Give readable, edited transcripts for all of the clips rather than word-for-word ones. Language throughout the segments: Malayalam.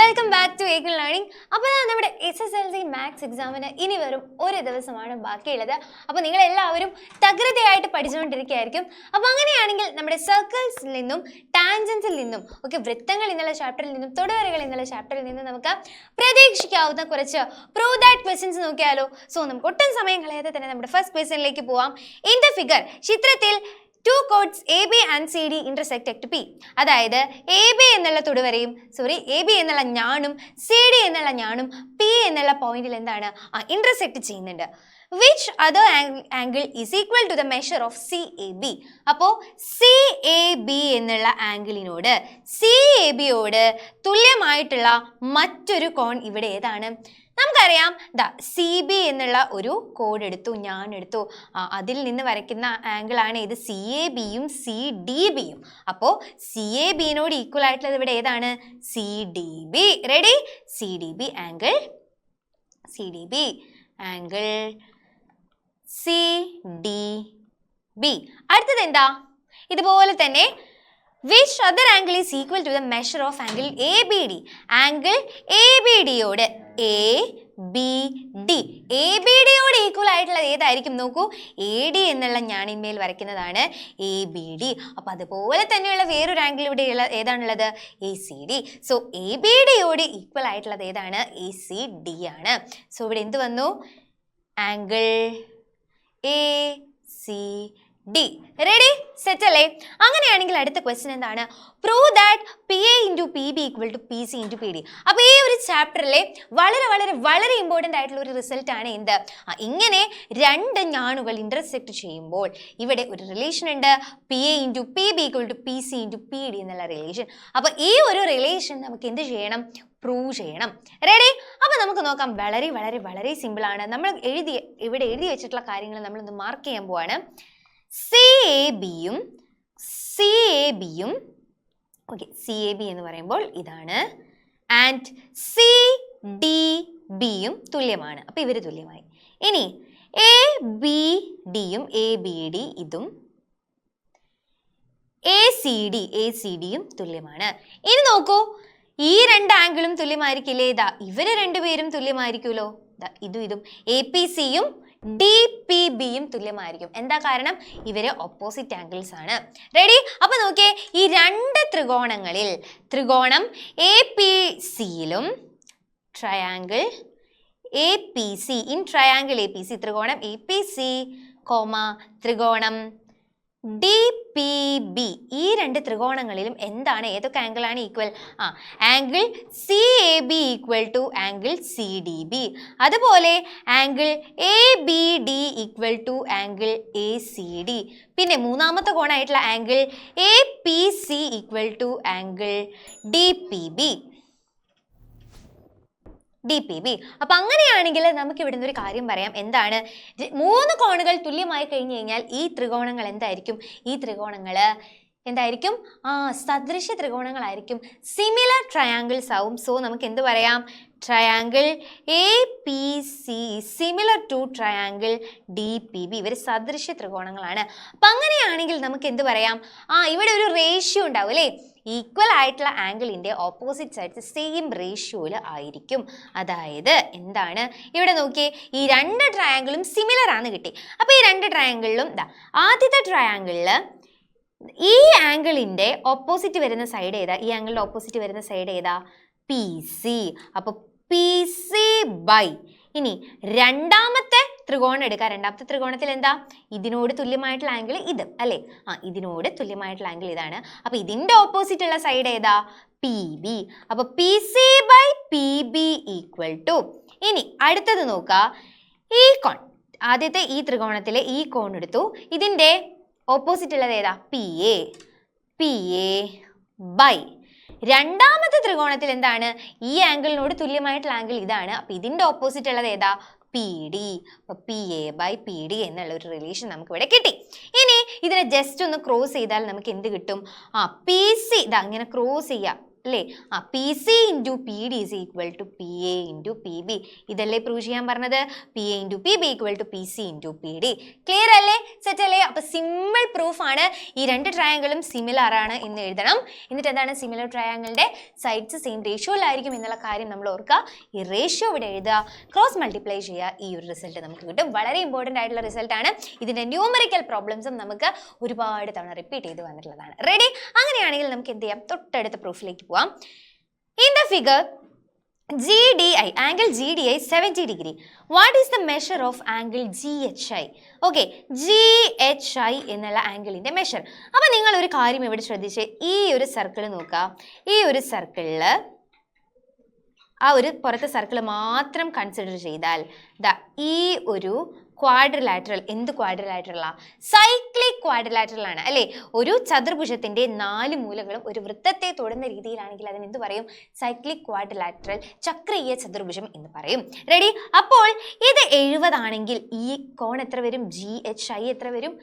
Welcome back to Eckle learning. അപ്പോൾ നമ്മുടെ SSLC മാത്സ് എക്സാമിന് ഇനി വെറും ഒരു ദിവസമാണ് ബാക്കിയുള്ളത്. അപ്പോൾ നിങ്ങൾ എല്ലാവരും തകൃതിയായിട്ട് പഠിച്ചുകൊണ്ടിരിക്കുകയായിരിക്കും. അപ്പോൾ അങ്ങനെയാണെങ്കിൽ നമ്മുടെ സർക്കിൾസിൽ നിന്നും ടാൻജൻസിൽ നിന്നും ഒക്കെ വൃത്തങ്ങൾ എന്നുള്ള ചാപ്റ്ററിൽ നിന്നും തൊടുവരകൾ എന്നുള്ള ചാപ്റ്ററിൽ നിന്നും നമുക്ക് പ്രതീക്ഷിക്കാവുന്ന കുറച്ച് പ്രൂവ് ദാറ്റ് ക്വസ്റ്റ്യൻസ് നോക്കിയാലോ. സോ നമുക്ക് ഒട്ടും സമയം കളയാതെ തന്നെ നമ്മുടെ ഫസ്റ്റ് ക്വസ്റ്റ്യനിലേക്ക് പോവാം. ഇൻ ദ ഫിഗർ, ചിത്രത്തിൽ two chords AB and CD intersect at P. അതായത് AB എന്നുള്ള തൊടുവരയും AB എന്നുള്ള ഞാണും CD എന്നുള്ള ഞാണും P എന്നുള്ള പോയിന്റിൽ എന്താണ് ഇന്റർസെക്ട് ചെയ്യുന്നുണ്ട്. Which other angle is equal to the measure of CAB? അപ്പോൾ CAB എന്നുള്ള ആംഗിളിനോട് CABയോട് തുല്യമായിട്ടുള്ള മറ്റൊരു കോൺ ഇവിടെ ഏതാണ്? നമുക്കറിയാം CB എന്നുള്ള ഒരു കോഡ് എടുത്തു, ഞാൻ എടുത്തു, അതിൽ നിന്ന് വരയ്ക്കുന്ന ആംഗിളാണ് ഇത് CABയും CDBയും. അപ്പോൾ CABനോട് ഈക്വൽ ആയിട്ടുള്ളത് ഇവിടെ ഏതാണ്? CDB. Ready? CDB angle CDB. അടുത്തത് എന്താ? ഇതുപോലെ തന്നെ which other angle is equal to the measure of angle ABD? Angle ABDയോട് ABDയോട് ഈക്വൽ ആയിട്ടുള്ളത് ഏതായിരിക്കും? നോക്കൂ, AD എന്നുള്ള ഞാണിന്മേൽ വരയ്ക്കുന്നതാണ് ABD. അപ്പോൾ അതുപോലെ തന്നെയുള്ള വേറൊരു ആംഗിൾ ഇവിടെ ഏതാണുള്ളത്? ACD. സോ ABDയോട് ഈക്വൽ ആയിട്ടുള്ളത് ഏതാണ്? ACD ആണ്. സോ ഇവിടെ എന്ത് വന്നു? Angle ACD. റെഡി? സെറ്റ് അല്ലേ? അങ്ങനെയാണെങ്കിൽ അടുത്ത ക്വസ്റ്റ്യൻ എന്താണ്? Prove that PA into PB equal to PC into PD. അപ്പോൾ ഈ ഒരു ചാപ്റ്ററിലെ വളരെ വളരെ വളരെ ഇമ്പോർട്ടൻ്റ് ആയിട്ടുള്ള ഒരു റിസൾട്ട് ആണ് എന്ത്? ഇങ്ങനെ രണ്ട് ഞാണുകൾ ഇന്റർസെക്ട് ചെയ്യുമ്പോൾ ഇവിടെ ഒരു റിലേഷൻ ഉണ്ട്, PA into PB equal to PC into PD എന്നുള്ള റിലേഷൻ. അപ്പോൾ ഈ ഒരു റിലേഷൻ നമുക്ക് എന്ത് ചെയ്യണം? പ്രൂവ് ചെയ്യണം. റെഡി? അപ്പോൾ നമുക്ക് നോക്കാം. വളരെ വളരെ വളരെ സിമ്പിൾ ആണ്. നമ്മൾ ഇവിടെ എഴുതി വെച്ചിട്ടുള്ള കാര്യങ്ങൾ നമ്മളൊന്ന് മാർക്ക് ചെയ്യാൻ പോവാണ്. CABയും CAB എന്ന് പറയുമ്പോൾ ഇതാണ്, ആൻഡ് CDBയും തുല്യമാണ്. അപ്പോൾ ഇവർ തുല്യമായി. ഇനി ABDയും ABD ഇതും ACDയും തുല്യമാണ്. ഇനി നോക്കൂ, ഈ രണ്ട് ആംഗിളും തുല്യമായിരിക്കില്ലേ? ഇവര് രണ്ടുപേരും തുല്യമായിരിക്കുമല്ലോ. ഇതും APCയും DPBയും തുല്യമായിരിക്കും. എന്താ കാരണം? ഇവര് ഓപ്പോസിറ്റ് ആംഗിൾസ് ആണ്. റെഡി? അപ്പൊ നോക്കിയേ, ഈ രണ്ട് ത്രികോണങ്ങളിൽ ത്രികോണം APCയിലും triangle APC in triangle APC ത്രികോണം APC ത്രികോണം DPB ഈ രണ്ട് ത്രികോണങ്ങളിലും എന്താണ്? ഏതൊക്കെ ആംഗിളാണ് equal? Angle CAB equal to angle CDB. അതുപോലെ angle ABD equal to angle ACD. പിന്നെ മൂന്നാമത്തെ കോണായിട്ടുള്ള angle APC equal to angle DPB. അപ്പൊ അങ്ങനെയാണെങ്കിൽ നമുക്ക് ഇവിടുന്ന് ഒരു കാര്യം പറയാം. എന്താണ്? മൂന്ന് കോണുകൾ തുല്യമായി കഴിഞ്ഞു കഴിഞ്ഞാൽ ഈ ത്രികോണങ്ങൾ എന്തായിരിക്കും? ഈ ത്രികോണങ്ങൾ എന്തായിരിക്കും? സദൃശ്യ ത്രികോണങ്ങളായിരിക്കും, സിമിലർ ട്രയാങ്കിൾസ് ആവും. സോ നമുക്ക് എന്ത് പറയാം? Triangle APC similar to triangle DPB. ഇവർ സദൃശ്യ ത്രികോണങ്ങളാണ്. അപ്പം അങ്ങനെയാണെങ്കിൽ നമുക്ക് എന്ത് പറയാം? ഇവിടെ ഒരു റേഷ്യോ ഉണ്ടാവും അല്ലേ? ഈക്വൽ ആയിട്ടുള്ള ആംഗിളിൻ്റെ ഓപ്പോസിറ്റ് സൈഡ്സ് സെയിം റേഷ്യോയിൽ ആയിരിക്കും. അതായത് എന്താണ്? ഇവിടെ നോക്കിയേ, ഈ രണ്ട് ട്രയാങ്കിളും സിമിലർ ആണ് കിട്ടി. അപ്പോൾ ഈ രണ്ട് ട്രയാങ്കിളിലും ആദ്യത്തെ ട്രയാങ്കിളിൽ ഈ ആംഗിളിൻ്റെ ഓപ്പോസിറ്റ് വരുന്ന സൈഡ് ഏതാ? ഈ ആംഗിളിൻ്റെ ഓപ്പോസിറ്റ് വരുന്ന സൈഡ് ഏതാ? PC. അപ്പോൾ PC ബൈ ഇനി രണ്ടാമത്തെ ത്രികോണം എടുക്കുക. രണ്ടാമത്തെ ത്രികോണത്തിൽ എന്താ? ഇതിനോട് തുല്യമായിട്ടുള്ള ആംഗിൾ ഇത് അല്ലേ? ഇതിനോട് തുല്യമായിട്ടുള്ള ആംഗിൾ ഇതാണ്. അപ്പോൾ ഇതിൻ്റെ ഓപ്പോസിറ്റ് ഉള്ള സൈഡ് ഏതാ? PB. അപ്പോൾ PC by PB equal to, ഇനി അടുത്തത് നോക്കുക, ഈ കോൺ. ആദ്യത്തെ ഈ ത്രികോണത്തിലെ ഈ കോൺ എടുത്തു, ഇതിൻ്റെ ഓപ്പോസിറ്റ് ഉള്ളത് ഏതാ? PA ബൈ രണ്ടാമത്തെ ത്രികോണത്തിൽ എന്താണ്? ഈ ആംഗിളിനോട് തുല്യമായിട്ടുള്ള ആംഗിൾ ഇതാണ്. അപ്പോൾ ഇതിൻ്റെ ഓപ്പോസിറ്റ് ഉള്ളത് ഏതാ? PD. അപ്പോൾ PA ബൈ PD എന്നുള്ള ഒരു റിലേഷൻ നമുക്ക് ഇവിടെ കിട്ടി. ഇനി ഇതിനെ ജസ്റ്റ് ഒന്ന് ക്രോസ് ചെയ്താൽ നമുക്ക് എന്ത് കിട്ടും? PC ഇങ്ങനെ ക്രോസ് ചെയ്യാം. അല്ലേ? P C into P D is equal to P A into P B. ഇതല്ലേ പ്രൂവ് ചെയ്യാൻ പറഞ്ഞത്? P A into P B equal to P C into P D. Clear അല്ലേ? സെറ്റ് അല്ലേ? അപ്പൊ സിമ്പിൾ പ്രൂഫ് ആണ്. ഈ രണ്ട് ട്രയാങ്കിളും സിമിലർ ആണ് എന്ന് എഴുതണം. എന്നിട്ട് എന്താണ്? സിമിലർ ട്രയാങ്കിളിന്റെ സൈഡ്സ് സെയിം റേഷ്യോയിലായിരിക്കും എന്നുള്ള കാര്യം നമ്മൾ ഓർക്കുക. ഈ റേഷ്യോ ഇവിടെ എഴുതുക, ക്രോസ് മൾട്ടിപ്ലൈ ചെയ്യുക, ഈ ഒരു റിസൾട്ട് നമുക്ക് കിട്ടും. വളരെ ഇമ്പോർട്ടൻ്റ് ആയിട്ടുള്ള റിസൾട്ട് ആണ്. ഇതിന്റെ ന്യൂമറിക്കൽ പ്രോബ്ലംസും നമുക്ക് ഒരുപാട് തവണ റിപ്പീറ്റ് ചെയ്ത് വന്നിട്ടുള്ളതാണ്. റെഡി? അങ്ങനെയാണെങ്കിൽ നമുക്ക് എന്ത് ചെയ്യാം? തൊട്ടടുത്ത പ്രൂഫിലേക്ക് പോവാം. In the figure, GDI, angle GDI 70 degree. What is the measure of angle GHI? Okay, GHI എന്നുള്ള ആംഗിളിന്റെ മെഷർ. അപ്പൊ നിങ്ങൾ ഒരു കാര്യം ഇവിടെ ശ്രദ്ധിച്ച്, ഈ ഒരു സർക്കിൾ നോക്കുക. ഈ ഒരു സർക്കിളിൽ ആ ഒരു പുറത്തെ സർക്കിൾ മാത്രം കൺസിഡർ ചെയ്താൽ ഈ ഒരു ക്വാഡ്രിലാറ്ററൽ, എന്ത് ക്വാഡ്രിലാറ്ററലാ? സൈക്ലിക് ക്വാഡ്രിലാറ്ററൽ ആണ് അല്ലേ? ഒരു ചതുർഭുജത്തിന്റെ 4 മൂലകളും ഒരു വൃത്തത്തെ തൊടുന്ന രീതിയിലാണെങ്കിൽ അതിന് എന്ത് പറയും? സൈക്ലിക് ക്വാഡ്രിലാറ്ററൽ, ചക്രീയ ചതുർഭുജം എന്ന് പറയും. റെഡി? അപ്പോൾ ഇത് 70 ആണെങ്കിൽ ഈ കോൺ എത്ര വരും? GHI എത്ര വരും?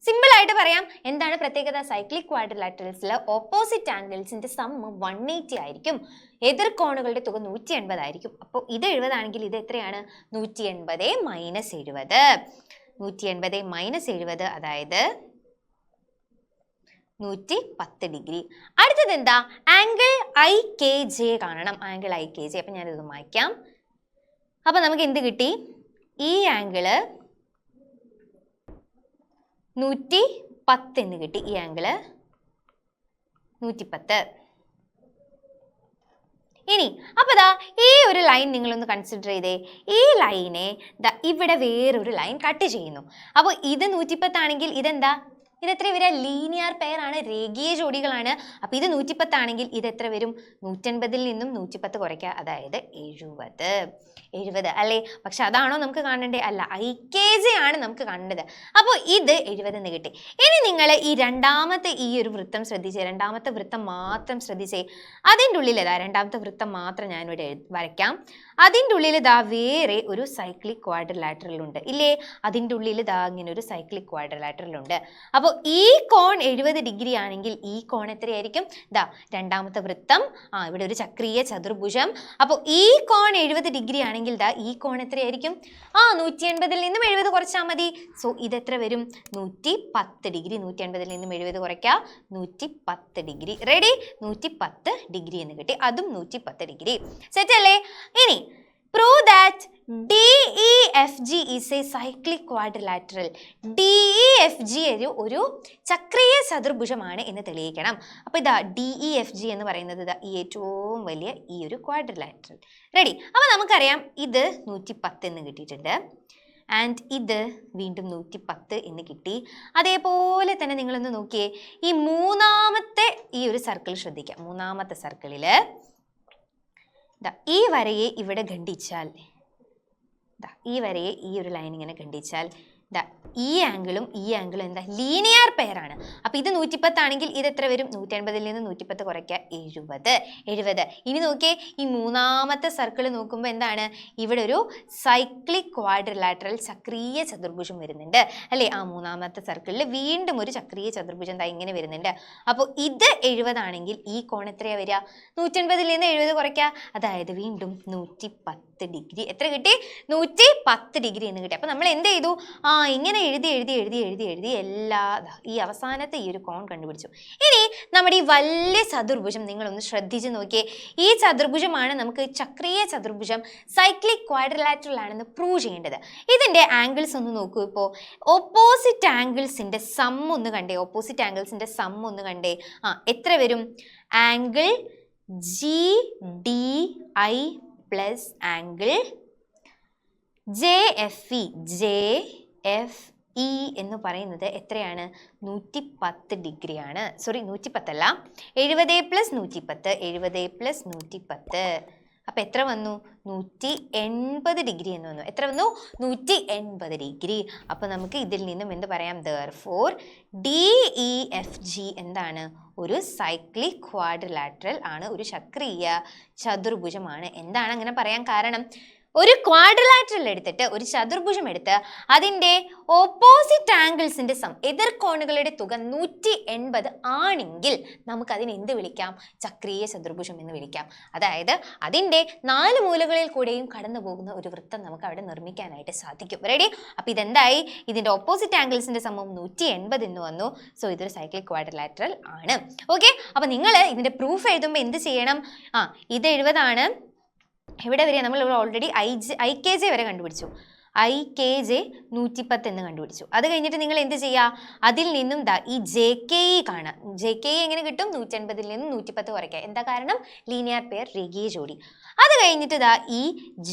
സിമ്പിൾ ആയിട്ട് പറയാം. എന്താണ് പ്രത്യേകത? സൈക്ലിക് ക്വാഡ്രിലാറ്ററൽസിൽ ഓപ്പോസിറ്റ് ആംഗിൾസിന്റെ സം 180 ആയിരിക്കും. എതിർ കോണുകളുടെ തുക 180 ആയിരിക്കും. അപ്പോൾ ഇത് 70 ആണെങ്കിൽ ഇത് എത്രയാണ്? 180 മൈനസ് 70. 180 മൈനസ് 70 അതായത് 110 ഡിഗ്രി. അടുത്തത് എന്താ? ആംഗിൾ IKJ കാണണം. Angle IKJ. അപ്പൊ ഞാനിത് മായ്ക്കാം. അപ്പൊ നമുക്ക് എന്ത് കിട്ടി? ഈ ആംഗിള് 110 എന്ന് കിട്ടി. ഈ ആംഗിള് 110. ഇനി അപ്പൊ ഈ ഒരു ലൈൻ നിങ്ങളൊന്ന് കൺസിഡർ ചെയ്തേ. ഈ ലൈനെ ഇവിടെ വേറൊരു ലൈൻ കട്ട് ചെയ്യുന്നു. അപ്പോൾ ഇത് 110 ആണെങ്കിൽ ഇതെന്താ? ഇത് എത്ര വരിക? ലീനിയർ പെയർ ആണ്, രേഖീയ ജോഡികളാണ്. അപ്പൊ ഇത് 110 ആണെങ്കിൽ ഇത് എത്ര വരും? 180 നിന്നും 110 കുറയ്ക്കുക, അതായത് 70 അല്ലേ? പക്ഷെ അതാണോ നമുക്ക് കാണണ്ടേ? അല്ല, IKJ ആണ് നമുക്ക് കാണേണ്ടത്. അപ്പോൾ ഇത് 70 എന്ന് കിട്ടി. ഇനി നിങ്ങൾ ഈ രണ്ടാമത്തെ ഈ ഒരു വൃത്തം ശ്രദ്ധിച്ചേ. രണ്ടാമത്തെ വൃത്തം മാത്രം ശ്രദ്ധിച്ചേ. അതിൻ്റെ ഉള്ളിൽ രണ്ടാമത്തെ വൃത്തം മാത്രം ഞാനിവിടെ വരയ്ക്കാം. അതിൻ്റെ ഉള്ളിൽ വേറെ ഒരു സൈക്ലിക് ക്വാഡ്രിലാറ്ററൽ ഉണ്ട് ഇല്ലേ? അതിൻ്റെ ഉള്ളിൽ ഇങ്ങനെ ഒരു സൈക്ലിക് ക്വാഡ്രിലാറ്ററൽ ഉണ്ട്. അപ്പോൾ ഈ കോൺ 70 ഡിഗ്രി ആണെങ്കിൽ ഈ കോൺ എത്രയായിരിക്കും? രണ്ടാമത്തെ വൃത്തം, ഇവിടെ ഒരു ചക്രീയ ചതുർഭുജം. അപ്പോൾ ഈ കോൺ 70 ഡിഗ്രി ആണെങ്കിൽ ഈ കോൺ എത്രയായിരിക്കും? 180 നിന്നും 70 കുറച്ചാൽ മതി. സോ ഇതെത്ര വരും? 110 ഡിഗ്രി. 180 നിന്നും 70 കുറയ്ക്കുക, 110 ഡിഗ്രി. റെഡി? 110 ഡിഗ്രി എന്ന് കിട്ടി. അതും 110 ഡിഗ്രി. സെറ്റ് അല്ലേ? ഇനി prove that DEFG is a cyclic quadrilateral. DEFG ഒരു ചക്രീയ ചതുർഭുജമാണ് എന്ന് തെളിയിക്കണം. അപ്പോൾ DEFG എന്ന് പറയുന്നത് ഈ ഏറ്റവും വലിയ ഈ ഒരു ക്വാഡ്രിലാറ്ററൽ. റെഡി? അപ്പോൾ നമുക്കറിയാം ഇത് 110 എന്ന് കിട്ടിയിട്ടുണ്ട്. ആൻഡ് ഇത് വീണ്ടും 110 എന്ന് കിട്ടി. അതേപോലെ തന്നെ നിങ്ങളൊന്ന് നോക്കിയേ, ഈ മൂന്നാമത്തെ ഈ ഒരു സർക്കിൾ ശ്രദ്ധിക്കാം. മൂന്നാമത്തെ സർക്കിളിൽ ഈ വരയെ ഇവിടെ ഖണ്ഡിച്ചാൽ, ഈ വരയെ ഈ ഒരു ലൈൻ ഇങ്ങനെ ഖണ്ഡിച്ചാൽ ഈ ആംഗിളും ഈ ആംഗിളും എന്താ? ലീനിയർ പെയർ ആണ്. അപ്പോൾ ഇത് 110 ആണെങ്കിൽ ഇത് എത്ര വരും? 180 നിന്ന് 110 കുറയ്ക്കുക, 70. ഇനി നോക്കിയേ, ഈ മൂന്നാമത്തെ സർക്കിൾ നോക്കുമ്പോൾ എന്താണ്? ഇവിടെ ഒരു സൈക്ലിക് ക്വാഡ്രിലാറ്ററൽ ചക്രീയ ചതുർഭുജം വരുന്നുണ്ട് അല്ലേ? ആ മൂന്നാമത്തെ സർക്കിളിൽ വീണ്ടും ഒരു ചക്രീയ ചതുർഭുജം ഇങ്ങനെ വരുന്നുണ്ട്. അപ്പോൾ ഇത് 70 ആണെങ്കിൽ ഈ കോൺ എത്രയാണ് വരിക? 180 നിന്ന് 70 കുറയ്ക്കുക, അതായത് വീണ്ടും 110 ഡിഗ്രി. എത്ര കിട്ടി? 110 ഡിഗ്രി എന്ന് കിട്ടി. അപ്പോൾ നമ്മൾ എന്ത് ചെയ്തു? ഇങ്ങനെ എഴുതി എല്ലാ ഈ അവസാനത്തെ ഈ ഒരു കോൺ കണ്ടുപിടിച്ചു. ഇനി നമ്മുടെ ഈ വലിയ ചതുർഭുജം നിങ്ങളൊന്ന് ശ്രദ്ധിച്ച് നോക്കിയേ. ഈ ചതുർഭുജമാണ് നമുക്ക് ചക്രീയ ചതുർഭുജം, സൈക്ലിക് ക്വാഡ്രിലാറ്ററൽ ആണെന്ന് പ്രൂവ് ചെയ്യേണ്ടത്. ഇതിൻ്റെ ആംഗിൾസ് ഒന്ന് നോക്കൂ. ഇപ്പോൾ ഓപ്പോസിറ്റ് ആംഗിൾസിൻ്റെ സം ഒന്ന് കണ്ടേ. ഓപ്പോസിറ്റ് ആംഗിൾസിൻ്റെ സം ഒന്ന് കണ്ടേ. എത്ര വരും? Angle GDI plus angle JFE എന്ന് പറയുന്നത് എത്രയാണ്? 110 ഡിഗ്രിയാണ്. സോറി, 110 അല്ല, 70 പ്ലസ് 110. 70 പ്ലസ് 110 അപ്പം എത്ര വന്നു? 180 ഡിഗ്രി എന്ന് വന്നു. എത്ര വന്നു? 180 ഡിഗ്രി. അപ്പോൾ നമുക്ക് ഇതിൽ നിന്നും എന്ത് പറയാം? therefore DEFG എന്താണ്? ഒരു സൈക്ലിക് ക്വാഡ്രിലാറ്ററൽ ആണ്, ഒരു ചക്രീയ ചതുർഭുജമാണ്. എന്താണ് അങ്ങനെ പറയാൻ കാരണം? ഒരു ക്വാഡ്രിലാറ്ററൽ എടുത്തിട്ട് ഒരു ചതുർഭുജം എടുത്ത് അതിൻ്റെ ഓപ്പോസിറ്റ് ആംഗിൾസിന്റെ സം, എതിർകോണുകളുടെ തുക 180 ആണെങ്കിൽ നമുക്ക് അതിനെ എന്ത് വിളിക്കാം? ചക്രീയ ചതുർഭുജം എന്ന് വിളിക്കാം. അതായത് അതിൻ്റെ 4 മൂലകളിൽ കൂടെയും കടന്നു പോകുന്ന ഒരു വൃത്തം നമുക്ക് അവിടെ നിർമ്മിക്കാനായിട്ട് സാധിക്കും. റെഡി? അപ്പോൾ ഇതെന്തായി? ഇതിൻ്റെ ഓപ്പോസിറ്റ് ആംഗിൾസിന്റെ സമം 180 എന്ന് വന്നു. സോ ഇതൊരു സൈക്ലിക് ക്വാഡ്രിലാറ്ററൽ ആണ്. ഓക്കെ, അപ്പോൾ നിങ്ങൾ ഇതിൻ്റെ പ്രൂഫ് എഴുതുമ്പോൾ എന്ത് ചെയ്യണം? ഇത് 70 ആണ്. ഇവിടെ വരെ നമ്മൾ ഓൾറെഡി IKJ വരെ കണ്ടുപിടിച്ചു. IKJ 110 എന്ന് കണ്ടുപിടിച്ചു. അത് കഴിഞ്ഞിട്ട് നിങ്ങൾ എന്ത് ചെയ്യുക? അതിൽ നിന്നും ഈ JKE കാണാം. JKE എങ്ങനെ കിട്ടും? 180 നിന്നും 110 കുറയ്ക്കുക. എന്താ കാരണം? ലീനിയർ പെയർ, രേഖീയ ജോഡി. അത് കഴിഞ്ഞിട്ട് ഈ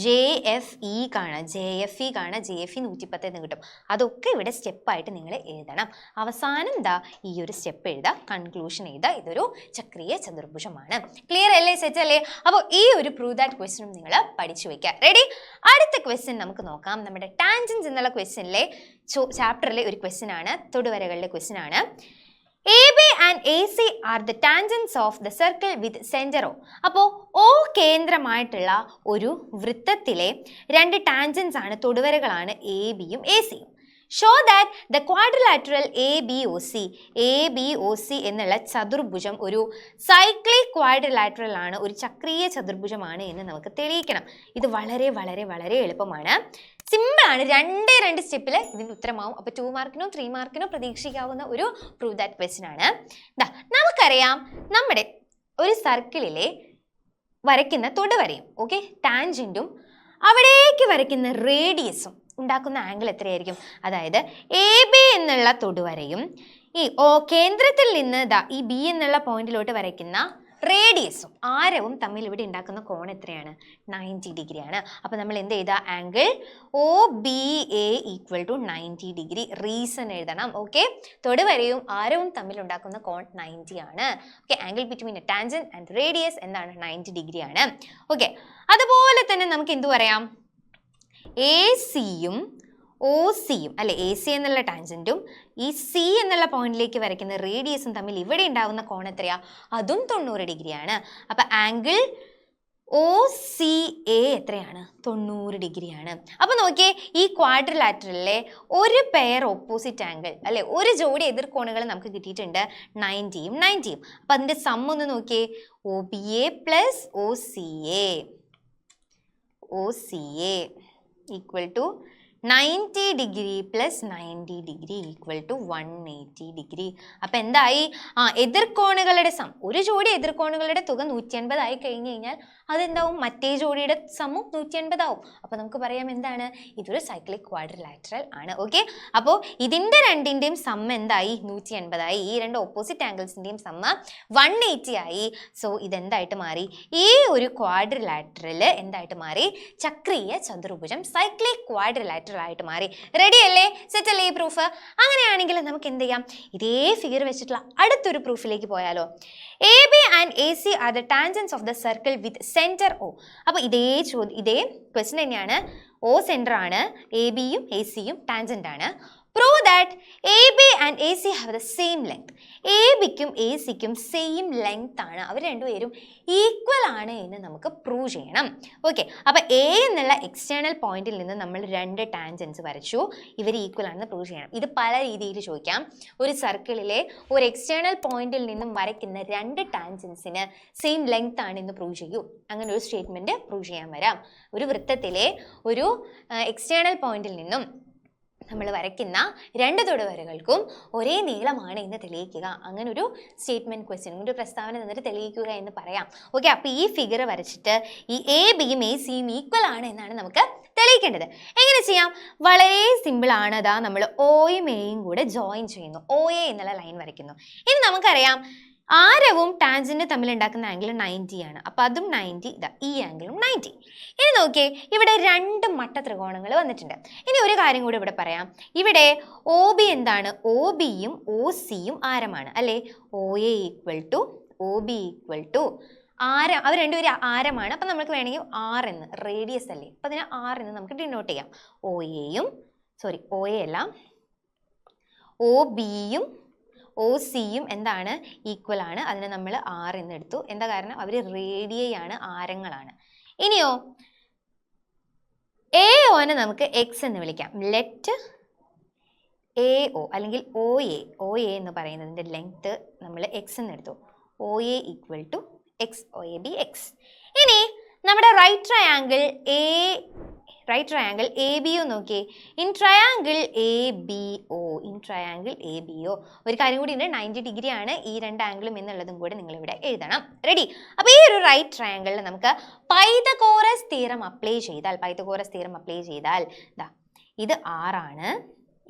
JFE കാണാം. JFE കാണാം. JFE 110 എന്ന് കിട്ടും. അതൊക്കെ ഇവിടെ സ്റ്റെപ്പായിട്ട് നിങ്ങൾ എഴുതണം. അവസാനം ഈ ഒരു സ്റ്റെപ്പ് എഴുതുക, കൺക്ലൂഷൻ എഴുതുക. ഇതൊരു ചക്രീയ ചതുർഭുജമാണ്. ക്ലിയർ അല്ലേ? സെറ്റ് അല്ലേ? അപ്പോൾ ഈ ഒരു പ്രൂവ് ദാറ്റ് ക്വസ്റ്റ്യനും നിങ്ങൾ പഠിച്ചു വയ്ക്കുക. റെഡി? അടുത്ത ക്വസ്റ്റ്യൻ നമുക്ക് നോക്കാം. നമ്മുടെ ടാൻജൻസ് എന്നുള്ള ക്വസ്റ്റ്യനിലെ ചാപ്റ്ററിലെ ഒരു ക്വസ്റ്റ്യൻ ആണ്, തൊടുവരകളുടെ ക്വസ്റ്റ്യൻ ആണ്. AB and AC are the tangents of the circle with center O. അപ്പോൾ O കേന്ദ്രമായിട്ടുള്ള ഒരു വൃത്തത്തിലെ 2 ടാൻജൻസ് ആണ്, തൊടുവരകളാണ് ABയും ACയും. Show that the quadrilateral ABOC എന്നുള്ള ചതുർഭുജം ഒരു സൈക്ലിക് ക്വാഡ്രിലാറ്ററൽ ആണ്, ഒരു ചക്രീയ ചതുർഭുജമാണ് എന്ന് നമുക്ക് തെളിയിക്കണം. ഇത് വളരെ വളരെ വളരെ എളുപ്പമാണ്, സിമ്പിൾ ആണ്. 2 സ്റ്റെപ്പിൽ ഇതിൻ്റെ ഉത്തരമാവും. അപ്പോൾ 2 മാർക്കിനോ 3 മാർക്കിനോ പ്രതീക്ഷിക്കാവുന്ന ഒരു പ്രൂവ് ദാറ്റ് ക്വസ്റ്റ്യൻ ആണ്. നമുക്കറിയാം, നമ്മുടെ ഒരു സർക്കിളിലെ വരയ്ക്കുന്ന തൊടുവരയും ഓക്കെ ടാൻജൻറ്റും അവിടേക്ക് വരയ്ക്കുന്ന റേഡിയസും ഉണ്ടാക്കുന്ന ആംഗിൾ എത്രയായിരിക്കും? അതായത് AB എന്നുള്ള തൊടുവരയും ഈ കേന്ദ്രത്തിൽ നിന്ന് ഈ B എന്നുള്ള പോയിന്റിലോട്ട് വരയ്ക്കുന്ന റേഡിയസും ആരവും തമ്മിൽ ഇവിടെ ഉണ്ടാക്കുന്ന കോൺ എത്രയാണ്? 90 ഡിഗ്രി ആണ്. അപ്പോൾ നമ്മൾ എന്ത് ചെയ്താൽ ആംഗിൾ OBA = 90 ഡിഗ്രി. റീസൺ എഴുതണം. ഓക്കെ, തൊടുവരയും ആരവും തമ്മിൽ ഉണ്ടാക്കുന്ന കോൺ 90 ആണ്. Okay, angle between A tangent and radius എന്താണ്? 90 ഡിഗ്രി ആണ്. ഓക്കെ, അതുപോലെ തന്നെ നമുക്ക് എന്തു പറയാം? ACയും OCയും അല്ലെ, AC എന്നുള്ള ടാൻജൻറ്റും ഈ C എന്നുള്ള പോയിന്റിലേക്ക് വരയ്ക്കുന്ന റേഡിയസും തമ്മിൽ ഇവിടെ ഉണ്ടാകുന്ന കോൺ എത്രയാ? അതും 90 ഡിഗ്രിയാണ്. അപ്പം ആംഗിൾ OCA എത്രയാണ്? 90 ഡിഗ്രിയാണ്. അപ്പോൾ നോക്കിയേ, ഈ ക്വാഡ്രിലാറ്ററലിലെ ഒരു പെയർ ഓപ്പോസിറ്റ് ആംഗിൾ അല്ലെ, ഒരു ജോഡി എതിർകോണുകൾ നമുക്ക് കിട്ടിയിട്ടുണ്ട്, 90യും 90യും. അപ്പം അതിൻ്റെ സം ഒന്ന് നോക്കിയേ, OBA + OCA = 90 degree + 90 degree = 180 degree. അപ്പം എന്തായി? എതിർകോണുകളുടെ സം, ഒരു ജോഡി എതിർകോണുകളുടെ തുക 180 ആയി കഴിഞ്ഞ് കഴിഞ്ഞാൽ അതെന്താവും? മറ്റേ ജോഡിയുടെ സമ്മും 180 ആവും. അപ്പോൾ നമുക്ക് പറയാം എന്താണ്? ഇതൊരു സൈക്ലിക് ക്വാഡ്രിലാറ്ററൽ ആണ്. ഓക്കെ, അപ്പോൾ ഇതിൻ്റെ രണ്ടിൻ്റെയും സം എന്തായി? 180 ആയി. ഈ 2 ഓപ്പോസിറ്റ് ആംഗിൾസിൻ്റെയും സമ്മ് 180 ആയി. സോ ഇതെന്തായിട്ട് മാറി? ഈ ഒരു ക്വാഡ്രിലാറ്ററൽ എന്തായിട്ട് മാറി? ചക്രീയ ചതുർഭുജം, സൈക്ലിക് ക്വാഡ്രിലാറ്ററൽ ആയിട്ട് മാറി. റെഡി അല്ലേ? സെറ്റ് അല്ലേ ഈ പ്രൂഫ്? അങ്ങനെയാണെങ്കിൽ നമുക്ക് എന്ത് ചെയ്യാം? ഇതേ ഫിഗർ വെച്ചിട്ടുള്ള അടുത്തൊരു പ്രൂഫിലേക്ക് പോയാലോ? AB and AC are the tangents of the circle with center O. അപ്പോൾ ഇതേ ക്വസ്റ്റ്യൻ തന്നെയാണ്. O സെൻറ്റർ ആണ്, ABയും ACയും ടാൻജന്റ് ആണ്. Prove that AB and AC have the same length. ABക്കും ACക്കും സെയിം ലെങ്ത് ആണ്, അവർ രണ്ടുപേരും ഈക്വൽ ആണ് എന്ന് നമുക്ക് പ്രൂവ് ചെയ്യണം. ഓക്കെ, അപ്പോൾ A എന്നുള്ള എക്സ്റ്റേണൽ പോയിന്റിൽ നിന്ന് നമ്മൾ 2 ടാൻജൻസ് വരച്ചു, ഇവർ ഈക്വൽ ആണെന്ന് പ്രൂവ് ചെയ്യണം. ഇത് പല രീതിയിൽ ചോദിക്കാം. ഒരു സർക്കിളിലെ ഒരു എക്സ്റ്റേണൽ പോയിന്റിൽ നിന്നും വരയ്ക്കുന്ന 2 ടാൻജൻസിന് സെയിം ലെങ്ത് ആണ് എന്ന് പ്രൂവ് ചെയ്യൂ. അങ്ങനെ ഒരു സ്റ്റേറ്റ്മെന്റ് പ്രൂവ് ചെയ്യാൻ വരാം. ഒരു വൃത്തത്തിലെ ഒരു എക്സ്റ്റേണൽ പോയിന്റിൽ നിന്നും നമ്മൾ വരയ്ക്കുന്ന 2 തൊടുവരകൾക്കും ഒരേ നീളമാണ് എന്ന് തെളിയിക്കുക. അങ്ങനെ ഒരു സ്റ്റേറ്റ്മെന്റ് ക്വസ്റ്റ്യൻ, ഒരു പ്രസ്താവന തന്നിട്ട് തെളിയിക്കുക എന്ന് പറയാം. ഓക്കെ, അപ്പോൾ ഈ ഫിഗർ വരച്ചിട്ട് ഈ ABയും ACയും ഈക്വൽ ആണ് എന്നാണ് നമുക്ക് തെളിയിക്കേണ്ടത്. എങ്ങനെ ചെയ്യാം? വളരെ സിമ്പിൾ ആണ്. അതാ നമ്മൾ Oയും Aയും കൂടെ ജോയിൻ ചെയ്യുന്നു, OA എന്നുള്ള ലൈൻ വരയ്ക്കുന്നു. ഇനി നമുക്കറിയാം ആരവും ടാൻജന്റ് തമ്മിൽ ഉണ്ടാക്കുന്ന ആംഗിൾ 90 ആണ്. അപ്പോൾ അതും 90, ഈ ആംഗിളും 90. ഇനി നോക്കിയേ, ഇവിടെ 2 മട്ട ത്രികോണങ്ങൾ വന്നിട്ടുണ്ട്. ഇനി ഒരു കാര്യം കൂടി ഇവിടെ പറയാം. ഇവിടെ OB എന്താണ്? OBയും OCയും ആരമാണ് അല്ലേ? OA = OB = ആരം, അവർ രണ്ടുപേരും ആരമാണ്. അപ്പം നമുക്ക് വേണമെങ്കിൽ R എന്ന്, റേഡിയസ് അല്ലേ, അപ്പം അതിനെ R എന്ന് നമുക്ക് ഡിനോട്ട് ചെയ്യാം. OA അല്ല, OBയും OCയും എന്താണ്? ഈക്വൽ ആണ്. അതിനെ നമ്മൾ R എന്ന് എടുത്തു. എന്താ കാരണം? അവർ റേഡിയയാണ്, ആരങ്ങളാണ്. ഇനിയോ എ ഒനെ നമുക്ക് എക്സ് എന്ന് വിളിക്കാം. ലെറ്റ് എ ഒ അല്ലെങ്കിൽ ഒ എ എന്ന് പറയുന്നതിൻ്റെ ലെങ്ത് നമ്മൾ എക്സ് എന്ന് എടുത്തു. O A equal to x, O A B x. ഇനി നമ്മുടെ right triangle A B O നോക്കിയേ. In triangle A B O ഒരു കാര്യം കൂടി ഉണ്ട്, 90 ഡിഗ്രി ആണ് ഈ രണ്ട് ആംഗിളും എന്നുള്ളതും കൂടെ നിങ്ങൾ ഇവിടെ എഴുതണം. റെഡി? അപ്പോൾ ഈ ഒരു റൈറ്റ് ട്രയാങ്കിളിൽ നമുക്ക് പൈതഗോറസ് തിയറം അപ്ലൈ ചെയ്താൽ ഇത് R ആണ്,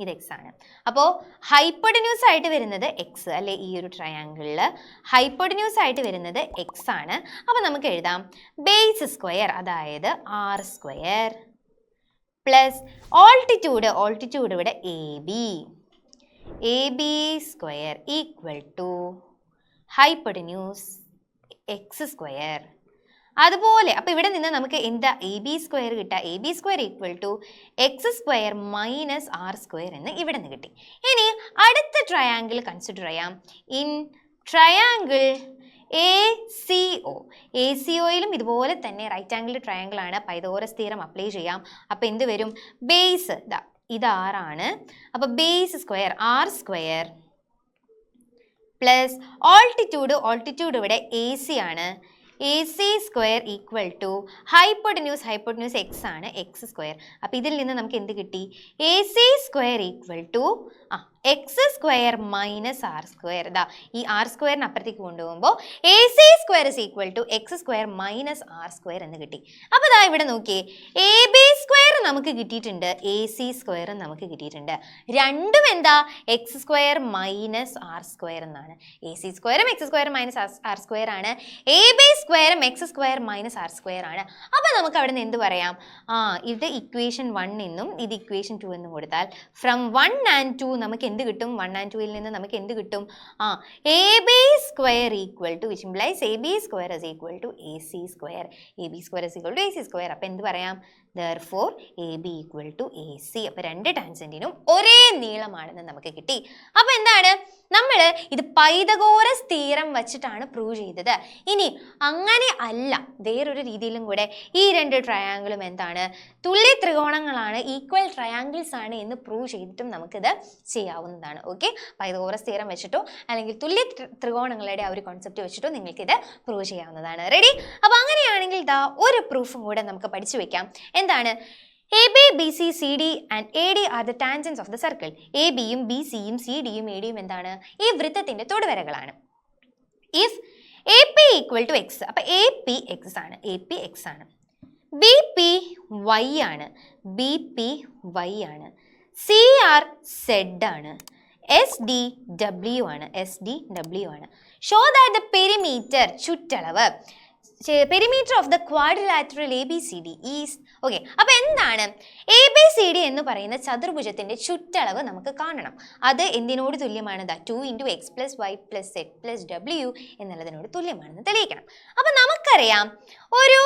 ഇത് എക്സ് ആണ്. അപ്പോൾ ഹൈപ്പോട്ടന്യൂസ് ആയിട്ട് വരുന്നത് എക്സ് അല്ലെ, ഈ ഒരു ട്രയാങ്കിളിൽ ഹൈപ്പോട്ടന്യൂസ് ആയിട്ട് വരുന്നത് എക്സ് ആണ്. അപ്പോൾ നമുക്ക് എഴുതാം ബേസ് സ്ക്വയർ, അതായത് ആർ സ്ക്വയർ പ്ലസ് ഓൾട്ടിറ്റ്യൂഡ് ഇവിടെ A B square equal to hypotenuse x square. അതുപോലെ അപ്പോൾ ഇവിടെ നിന്ന് നമുക്ക് എന്താ എ ബി സ്ക്വയർ കിട്ടുക? A B square equal to x square minus R square എന്ന് ഇവിടെ നിന്ന് കിട്ടി. ഇനി അടുത്ത ട്രയാങ്കിൾ കൺസിഡർ ചെയ്യാം. ഇൻ ട്രയാങ്കിൾ എ സി ഒയിലും ഇതുപോലെ തന്നെ റൈറ്റ് ആംഗിൾ ട്രയാങ്കിൾ ആണ്, പൈതഗോറസ് തിയറം അപ്ലൈ ചെയ്യാം. അപ്പോൾ എന്ത് വരും? ബേസ് ഇത് R ആണ്, അപ്പോൾ base square R square plus altitude ഇവിടെ എ സി ആണ്, A C square equal to hypotenuse x ആണ്, എക്സ് സ്ക്വയർ. അപ്പോൾ ഇതിൽ നിന്ന് നമുക്ക് എന്ത് കിട്ടി? A C square equal to x square minus R square. ഈ ആർ സ്ക്വയറിന് അപ്പുറത്തേക്ക് കൊണ്ടുപോകുമ്പോൾ A C square is equal to x square minus R square എന്ന് കിട്ടി. അപ്പോൾ ഇവിടെ നോക്കിയേ, എ ബി സ്ക്വയർ നമുക്ക് കിട്ടിയിട്ടുണ്ട്, എ സി സ്ക്വയറും നമുക്ക് കിട്ടിയിട്ടുണ്ട്. രണ്ടും എന്താ? X square minus R square എന്നാണ്. എ സി സ്ക്വയറും x square minus R square ആണ്, എ ബി സ്ക്വയറും x square minus R square ആണ്. അപ്പോൾ നമുക്ക് അവിടെ നിന്ന് എന്ത് പറയാം? ഇത് ഇക്വേഷൻ 1 എന്നും ഇത് ഇക്വേഷൻ 2 എന്നും കൊടുത്താൽ ഫ്രം 1 and 2 നമുക്ക് എന്ത് കിട്ടും? 1 and 2 നിന്ന് നമുക്ക് എന്ത് കിട്ടും? A B square equal to which implies A B square is equal to A C square, A B square is equal to A C square. അപ്പോൾ എന്ത് പറയാം? therefore A B equal to A C. അപ്പോൾ രണ്ട് ടാൻജന്റിനും ഒരേ നീളമാണെന്ന് നമുക്ക് കിട്ടി. അപ്പോൾ എന്താണ്? നമ്മൾ ഇത് പൈതഗോറസ് തിയറം വെച്ചിട്ടാണ് പ്രൂവ് ചെയ്തത്. ഇനി അങ്ങനെ അല്ല, വേറൊരു രീതിയിലും കൂടെ ഈ രണ്ട് ട്രയാങ്കിളും എന്താണ്? തുല്യ ത്രികോണങ്ങളാണ്, ഈക്വൽ ട്രയാങ്കിൾസ് ആണ് എന്ന് പ്രൂവ് ചെയ്തിട്ടും നമുക്കിത് ചെയ്യാവുന്നതാണ്. ഓക്കെ, പൈതഗോറസ് തിയറം വെച്ചിട്ടോ അല്ലെങ്കിൽ തുല്യ ത്രികോണങ്ങളുടെ ആ ഒരു കോൺസെപ്റ്റ് വെച്ചിട്ടോ നിങ്ങൾക്കിത് പ്രൂവ് ചെയ്യാവുന്നതാണ്. റെഡി? അപ്പോൾ അങ്ങനെയാണെങ്കിൽ ഒരു പ്രൂഫും കൂടെ നമുക്ക് പഠിച്ചു വെക്കാം. എന്താണ്? AB, BC, CD and AD are the tangents of the circle. ABയും BCയും CDയും ADയും എന്താണ്? ഈ വൃത്തത്തിന്റെ തൊടുവരകളാണ്. If AP equal to X, അപ്പോൾ AP X ആണ്, BP Y ആണ്, CR Z ആണ്, SD W ആണ്. Show that the perimeter ചുറ്റളവ് perimeter of the quadrilateral ABCD is okay. അപ്പോൾ എന്താണ്? ABCD എന്ന് പറയുന്ന ചതുർഭുജത്തിന്റെ ചുറ്റളവ് നമുക്ക് കാണണം. അത് എന്തിനോട് തുല്യമാണ്? 2 × X + Y + Z + W എന്നുള്ളതിനോട് തുല്യമാണെന്ന് തെളിയിക്കണം. അപ്പോൾ നമുക്കറിയാം, ഒരു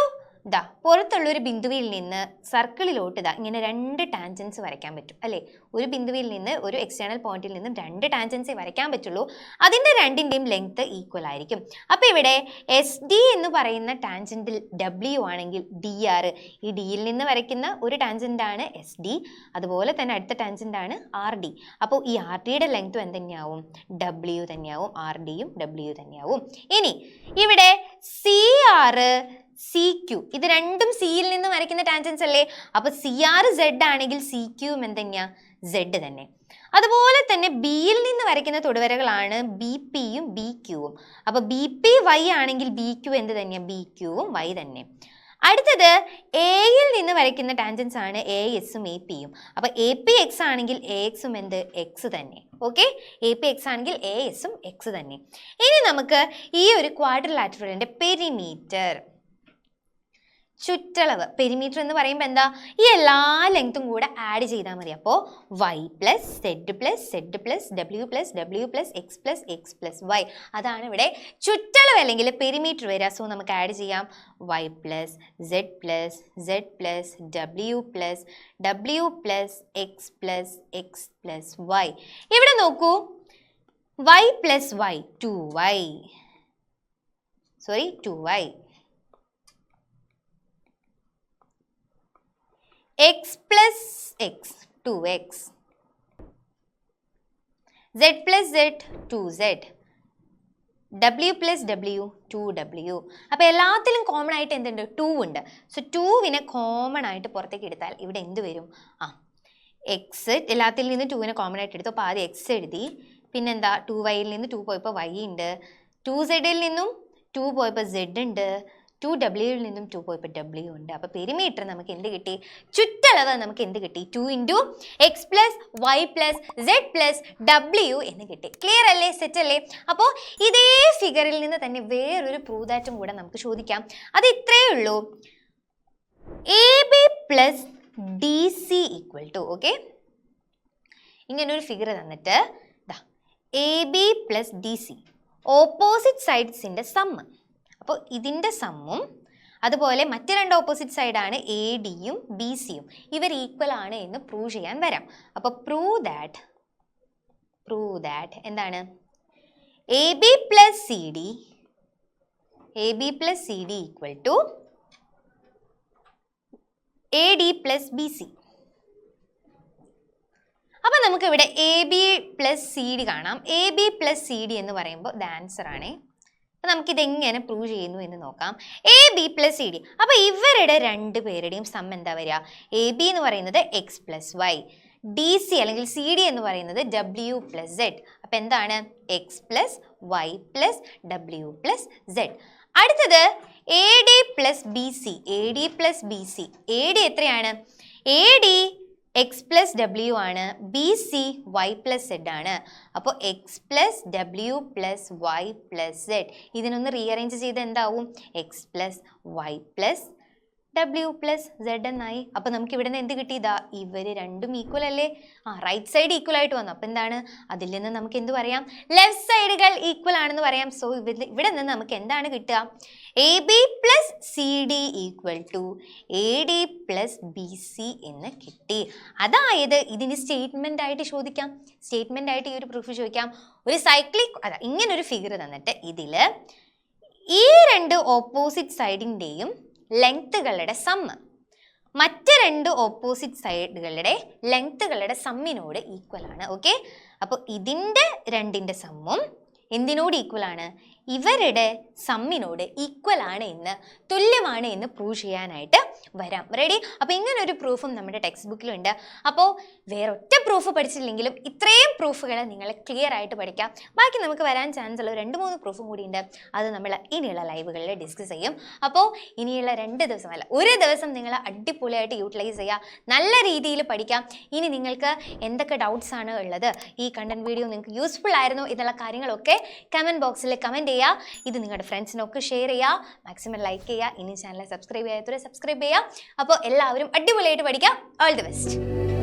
പുറത്തുള്ളൊരു ബിന്ദുവിൽ നിന്ന് സർക്കിളിലോട്ട് ഇങ്ങനെ രണ്ട് ടാൻജൻസ് വരയ്ക്കാൻ പറ്റും അല്ലേ? ഒരു ബിന്ദുവിൽ നിന്ന്, ഒരു എക്സ്റ്റേണൽ പോയിന്റിൽ നിന്നും രണ്ട് ടാൻജൻസേ വരയ്ക്കാൻ പറ്റുള്ളൂ. അതിൻ്റെ രണ്ടിൻ്റെയും ലെങ്ത് ഈക്വൽ ആയിരിക്കും. അപ്പോൾ ഇവിടെ എസ് ഡി എന്ന് പറയുന്ന ടാൻജൻറ്റിൽ ഡബ്ല്യു ആണെങ്കിൽ ഡി ആർ, ഈ ഡിയിൽ നിന്ന് വരയ്ക്കുന്ന ഒരു ടാൻജൻ്റാണ് എസ് ഡി, അതുപോലെ തന്നെ അടുത്ത ടാൻജൻ്റാണ് ആർ ഡി. അപ്പോൾ ഈ ആർ ഡിയുടെ ലെങ്ത്തും എന്തുതന്നെയാവും? ഡബ്ല്യു തന്നെയാവും, ആർ ഡിയും ഡബ്ല്യു തന്നെയാവും. ഇനി ഇവിടെ സി ആർ സി ക്യു, ഇത് രണ്ടും സിയിൽ നിന്ന് വരയ്ക്കുന്ന ടാൻജൻസ് അല്ലേ? അപ്പോൾ സി ആർ സെഡ് ആണെങ്കിൽ സി ക്യൂവും എന്തെന്നാ? സെഡ് തന്നെ. അതുപോലെ തന്നെ ബിയിൽ നിന്ന് വരയ്ക്കുന്ന തൊടുവരകളാണ് ബി പിയും ബി ക്യൂവും. അപ്പോൾ ബി പി വൈ ആണെങ്കിൽ ബി ക്യൂ എന്ത് തന്നെയാണ്? ബി ക്യൂവും വൈ തന്നെ. അടുത്തത് എയിൽ നിന്ന് വരയ്ക്കുന്ന ടാൻജൻസ് ആണ് എ എസും എ പിയും. അപ്പോൾ എ പി എക്സ് ആണെങ്കിൽ എ എക്സും എന്ത്? എക്സ് തന്നെ. ഓക്കെ, എ പി എക്സ് ആണെങ്കിൽ എ എസും എക്സ് തന്നെ. ഇനി നമുക്ക് ഈ ഒരു ക്വാഡ്രിലാറ്ററലിൻ്റെ പെരിമീറ്റർ, ചുറ്റളവ്, പെരിമീറ്റർ എന്ന് പറയുമ്പോൾ എന്താ? ഈ എല്ലാ ലെങ്ത്തും കൂടെ ആഡ് ചെയ്താൽ മതി. അപ്പോൾ Y plus Z plus Z plus W plus W plus X plus X plus Y, അതാണ് ഇവിടെ ചുറ്റളവ് അല്ലെങ്കിൽ പെരിമീറ്റർ വരിക. സോ നമുക്ക് ആഡ് ചെയ്യാം Y plus Z plus Z plus W plus W plus X plus X plus Y. ഇവിടെ നോക്കൂ, Y plus Y 2y, 2y. x plus x 2x, z plus z 2z, w plus w 2w. അപ്പോൾ എല്ലാത്തിലും കോമൺ ആയിട്ട് എന്തുണ്ട്? 2 ഉണ്ട്. സോ 2വിനെ കോമൺ ആയിട്ട് പുറത്തേക്ക് എടുത്താൽ ഇവിടെ എന്ത് വരും? എക്സ് എല്ലാത്തിൽ നിന്ന് 2വിനെ കോമൺ ആയിട്ട് എടുത്തു. അപ്പോൾ ആദ്യം എക്സ് എഴുതി. പിന്നെന്താ? 2yയിൽ നിന്ന് 2 പോയപ്പോൾ y ഉണ്ട്. 2zയിൽ നിന്നും 2 പോയപ്പോൾ z ഉണ്ട്. 2wയിൽ നിന്നും 2 പോയപ്പോൾ w ഉണ്ട്. അപ്പോൾ പെരിമീറ്റർ നമുക്ക് എന്ത് കിട്ടി? ചുറ്റളവ് നമുക്ക് എന്ത് കിട്ടി? 2 × x + y + z + w എന്ന് കിട്ടി. ക്ലിയർ അല്ലേ? സെറ്റ് അല്ലേ? അപ്പോൾ ഇതേ ഫിഗറിൽ നിന്ന് തന്നെ വേറൊരു പ്രൂവ് ദാറ്റും കൂടെ നമുക്ക് ചോദിക്കാം. അത് ഇത്രയേ ഉള്ളൂ. AB + DC = ഓക്കെ, ഇങ്ങനൊരു ഫിഗർ തന്നിട്ട് AB + DC ഓപ്പോസിറ്റ് സൈഡ്സിൻ്റെ സമ്മ്. അപ്പോൾ ഇതിൻ്റെ സമ്മും അതുപോലെ മറ്റ് രണ്ട് ഓപ്പോസിറ്റ് സൈഡാണ് AD യും BC യും, ഇവർ ഈക്വൽ ആണ് എന്ന് പ്രൂവ് ചെയ്യാൻ വരാം. അപ്പോൾ പ്രൂവ് ദാറ്റ് എന്താണ്? AB + CD = AD + BC. അപ്പോൾ നമുക്ക് ഇവിടെ AB + CD കാണാം. AB + CD എന്ന് പറയുമ്പോൾ ഇത് ആൻസർ ആണ്. അപ്പോൾ നമുക്കിതെങ്ങനെ പ്രൂവ് ചെയ്യുന്നു എന്ന് നോക്കാം. AB + CD. അപ്പോൾ ഇവരുടെ രണ്ട് പേരുടെയും സം എന്താ വരിക? AB എന്ന് പറയുന്നത് x + y, DC അല്ലെങ്കിൽ CD എന്ന് പറയുന്നത് w + z. അപ്പോൾ എന്താണ്? x + y + w + z. അടുത്തത് AD + BC. AD എത്രയാണ്? AD x + w ആണ്, BC y + z ആണ്. അപ്പോൾ x + w + y + z. ഇതിനൊന്ന് റീഅറേഞ്ച് ചെയ്ത് എന്താവും? x + y + w + z എന്നായി. അപ്പോൾ നമുക്ക് ഇവിടെ നിന്ന് എന്ത് കിട്ടി? ഇതാ ഇവർ രണ്ടും ഈക്വൽ അല്ലേ? റൈറ്റ് സൈഡ് ഈക്വൽ ആയിട്ട് വന്നു. അപ്പോൾ എന്താണ്? അതിൽ നിന്ന് നമുക്ക് എന്ത് പറയാം? ലെഫ്റ്റ് സൈഡുകൾ ഈക്വൽ ആണെന്ന് പറയാം. സോ ഇവിടെ നിന്ന് നമുക്ക് എന്താണ് കിട്ടുക? AB + CD = AD + BC എന്ന് കിട്ടി. അതായത് ഇതിന് സ്റ്റേറ്റ്മെൻ്റ് ആയിട്ട് ചോദിക്കാം. സ്റ്റേറ്റ്മെൻ്റ് ആയിട്ട് ഈ ഒരു പ്രൂഫ് ചോദിക്കാം. ഒരു സൈക്ലിക് ഇങ്ങനൊരു ഫിഗർ തന്നിട്ട് ഇതിൽ ഈ രണ്ട് ഓപ്പോസിറ്റ് സൈഡിൻ്റെയും ലെങ്ത്തുകളുടെ സമ്മ് മറ്റ് രണ്ട് ഓപ്പോസിറ്റ് സൈഡുകളുടെ ലെങ്ത്തുകളുടെ സമ്മിനോട് ഈക്വൽ ആണ്. ഓക്കെ, അപ്പോൾ ഇതിൻ്റെ രണ്ടിൻ്റെ സമ്മും എന്തിനോട് ഈക്വൽ ആണ്? ഇവരുടെ സമ്മിനോട് ഈക്വൽ ആണ് എന്ന്, തുല്യമാണ് എന്ന് പ്രൂവ് ചെയ്യാനായിട്ട് വരാം. റെഡി? അപ്പോൾ ഇങ്ങനൊരു പ്രൂഫും നമ്മുടെ ടെക്സ്റ്റ് ബുക്കിലുണ്ട്. അപ്പോൾ വേറെ ഒറ്റ പ്രൂഫ് പഠിച്ചില്ലെങ്കിലും ഇത്രയും പ്രൂഫുകൾ നിങ്ങൾ ക്ലിയർ ആയിട്ട് പഠിക്കാം. ബാക്കി നമുക്ക് വരാൻ ചാൻസ് ഉള്ള 2-3 പ്രൂഫും കൂടി ഉണ്ട്. അത് നമ്മൾ ഇനിയുള്ള ലൈവുകളിൽ ഡിസ്കസ് ചെയ്യും. അപ്പോൾ ഇനിയുള്ള 2 ദിവസം അല്ല, ഒരു ദിവസം നിങ്ങൾ അടിപൊളിയായിട്ട് യൂട്ടിലൈസ് ചെയ്യുക, നല്ല രീതിയിൽ പഠിക്കാം. ഇനി നിങ്ങൾക്ക് എന്തൊക്കെ ഡൗട്ട്സ് ആണ് ഉള്ളത്, ഈ കണ്ടന്റ് വീഡിയോ നിങ്ങൾക്ക് യൂസ്ഫുൾ ആയിരുന്നു എന്നുള്ള കാര്യങ്ങളൊക്കെ കമൻറ്റ് ബോക്സിൽ കമൻറ്റ് ചെയ്യുക. ഇത് നിങ്ങളുടെ ഫ്രണ്ട്സിനൊക്കെ ഷെയർ ചെയ്യുക, മാക്സിമം ലൈക്ക് ചെയ്യുക. ഇനി ചാനൽ സബ്സ്ക്രൈബ് ചെയ്യാത്തവരെ സബ്സ്ക്രൈബ് ചെയ്യുക. അപ്പോൾ എല്ലാവരും അടിപൊളിയായിട്ട് പഠിക്കാം. All the best.